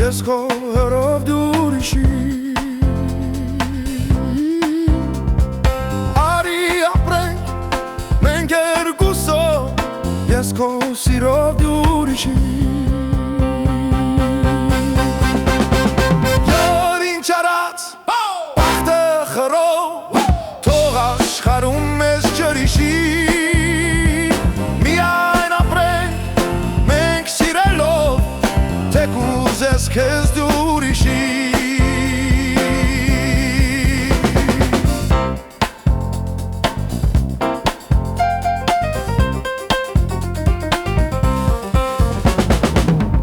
Ես քո հերով դուր իշի Արի ապրենք մենք երկուսով Ես քո սիրով դուր իշի Յար ինչ արած բախտը խռով Թող աշխարհում մեզ ջրիշի Քեզ դուր իշի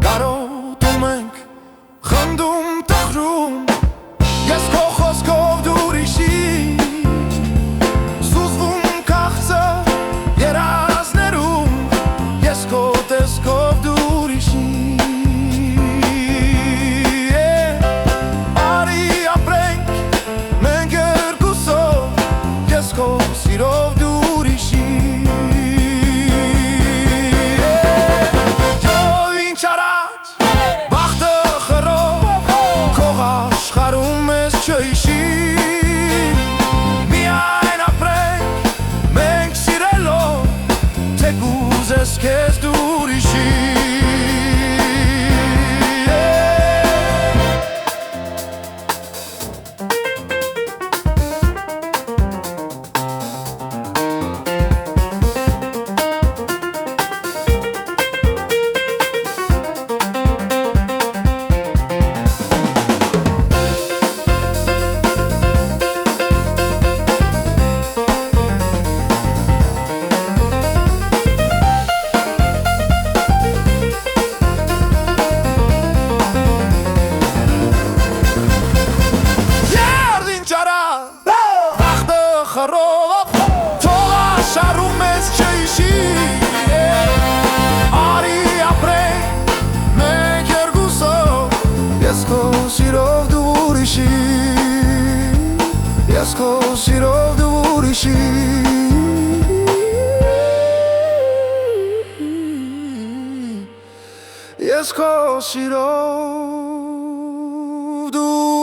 Կարոտում ենք, խնդում, տխրում Ես քո խոսքով դուր իշի Սուզվում քաղցը երազներում Ես քո տեսքով դուր իշի Սիրով դուր իշի Յո ինչ արած բախտը խռով Քող աշխարհում մեզ չհիշի Միայն ապրենք մենք սիրելով Թեկուզ ես քեզ դուր իշի Թող աշխարհում մեզ չհիշի Արի ապրենք մենք երկուսով Ես քո սիրով դուր իշի Ես քո սիրով դուր իշի Ես քո սիրով դուր